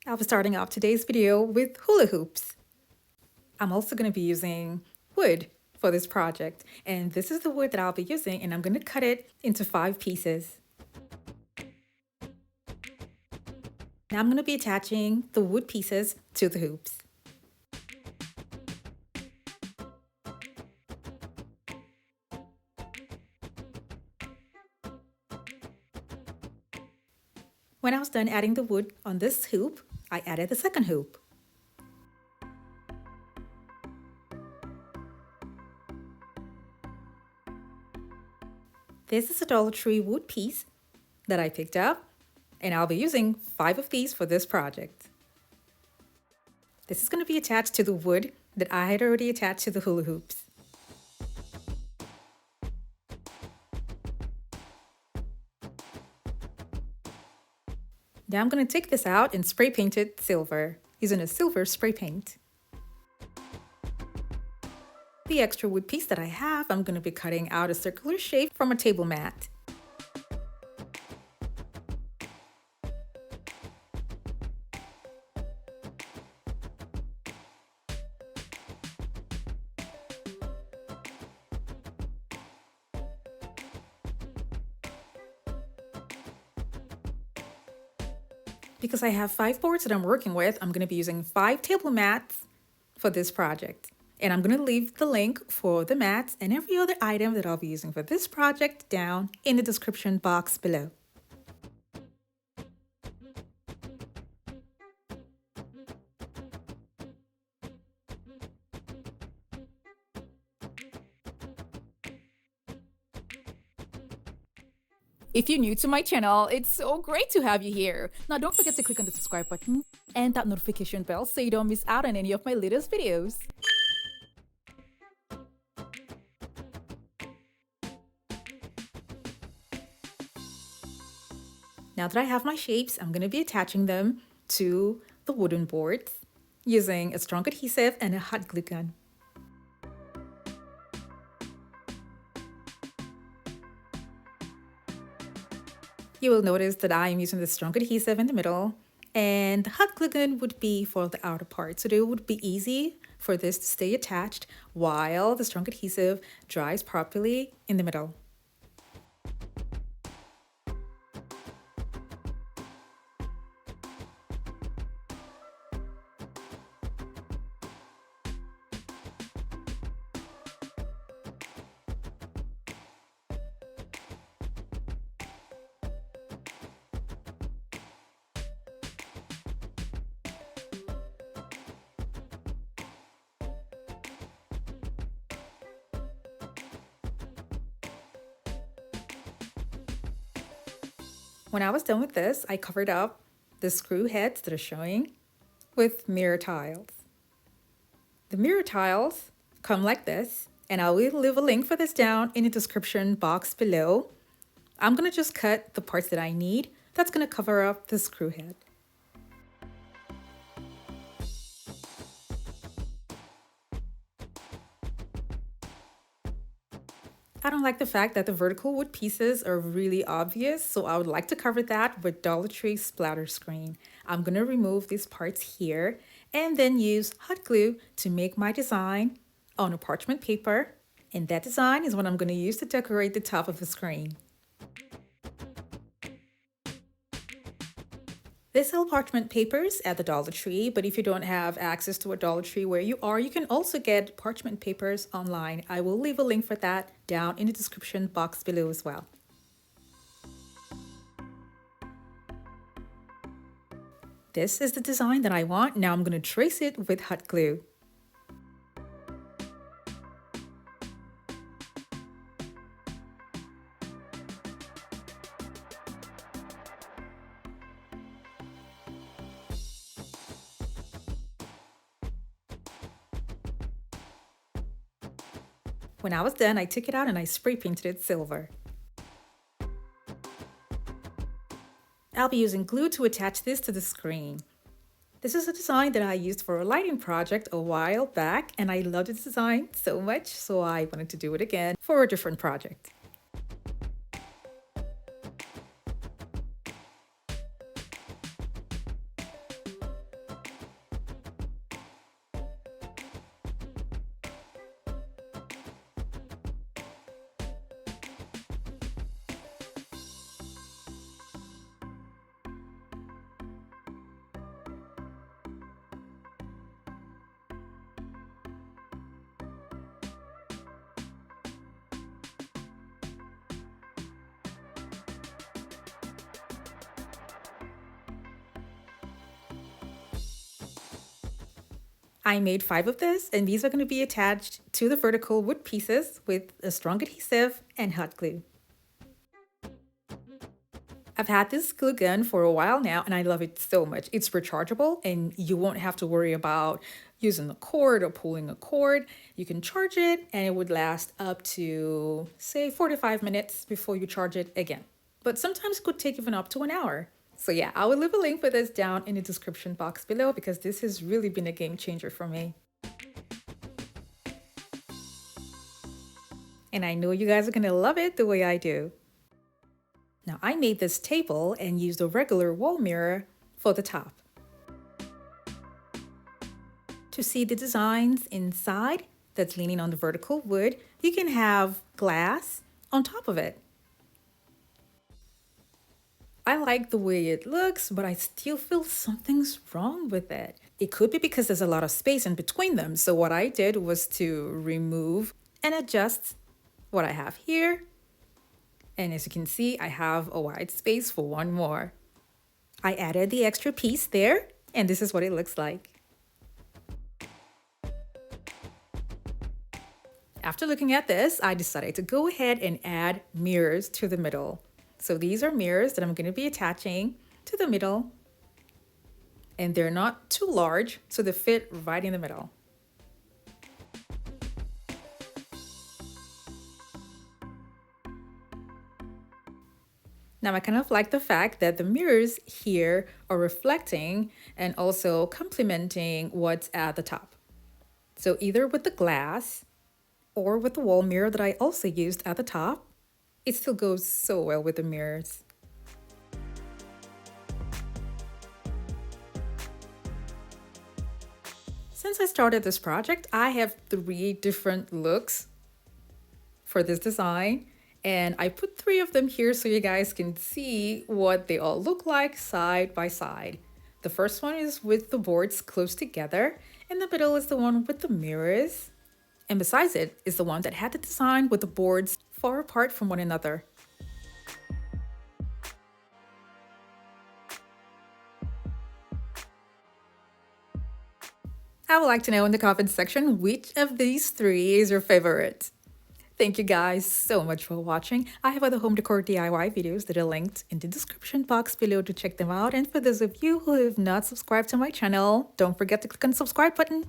I'll be starting off today's video with hula hoops. I'm also going to be using wood for this project, and this is the wood that I'll be using, and I'm going to cut it into 5 pieces. Now I'm going to be attaching the wood pieces to the hoops. When I was done adding the wood on this hoop, I added the second hoop. This is a Dollar Tree wood piece that I picked up, and I'll be using 5 of these for this project. This is going to be attached to the wood that I had already attached to the hula hoops. Now I'm going to take this out and spray paint it silver, using a silver spray paint. The extra wood piece that I have, I'm going to be cutting out a circular shape from a table mat. Because I have 5 boards that I'm working with, I'm going to be using 5 table mats for this project. And I'm going to leave the link for the mats and every other item that I'll be using for this project down in the description box below. If you're new to my channel, it's so great to have you here. Now don't forget to click on the subscribe button and that notification bell so you don't miss out on any of my latest videos. Now that I have my shapes, I'm going to be attaching them to the wooden boards using a strong adhesive and a hot glue gun. You will notice that I am using the strong adhesive in the middle, and the hot glue gun would be for the outer part, so it would be easy for this to stay attached while the strong adhesive dries properly in the middle. When I was done with this, I covered up the screw heads that are showing with mirror tiles. The mirror tiles come like this, and I will leave a link for this down in the description box below. I'm going to just cut the parts that I need. That's going to cover up the screw head. I don't like the fact that the vertical wood pieces are really obvious, so I would like to cover that with Dollar Tree splatter screen. I'm going to remove these parts here and then use hot glue to make my design on a parchment paper. And that design is what I'm going to use to decorate the top of the screen. They sell parchment papers at the Dollar Tree, but if you don't have access to a Dollar Tree where you are, you can also get parchment papers online. I will leave a link for that down in the description box below as well. This is the design that I want. Now I'm going to trace it with hot glue. When I was done, I took it out and I spray painted it silver. I'll be using glue to attach this to the screen. This is a design that I used for a lighting project a while back, and I loved this design so much, so I wanted to do it again for a different project. I made 5 of this, and these are going to be attached to the vertical wood pieces with a strong adhesive and hot glue. I've had this glue gun for a while now and I love it so much. It's rechargeable and you won't have to worry about using a cord or pulling a cord. You can charge it and it would last up to, say, 45 minutes before you charge it again. But sometimes it could take even up to an hour. So yeah, I will leave a link for this down in the description box below because this has really been a game changer for me. And I know you guys are gonna love it the way I do. Now I made this table and used a regular wall mirror for the top. To see the designs inside that's leaning on the vertical wood, you can have glass on top of it. I like the way it looks, but I still feel something's wrong with it. It could be because there's a lot of space in between them. So what I did was to remove and adjust what I have here. And as you can see, I have a wide space for one more. I added the extra piece there, and this is what it looks like. After looking at this, I decided to go ahead and add mirrors to the middle. So these are mirrors that I'm going to be attaching to the middle. And they're not too large, so they fit right in the middle. Now I kind of like the fact that the mirrors here are reflecting and also complementing what's at the top. So either with the glass or with the wall mirror that I also used at the top, it still goes so well with the mirrors. Since I started this project, I have 3 different looks for this design. And I put 3 of them here so you guys can see what they all look like side by side. The first one is with the boards close together. In the middle is the one with the mirrors. And besides it is the one that had the design with the boards far apart from one another. I would like to know in the comments section which of these 3 is your favorite. Thank you guys so much for watching. I have other home decor DIY videos that are linked in the description box below to check them out. And for those of you who have not subscribed to my channel, don't forget to click on the subscribe button.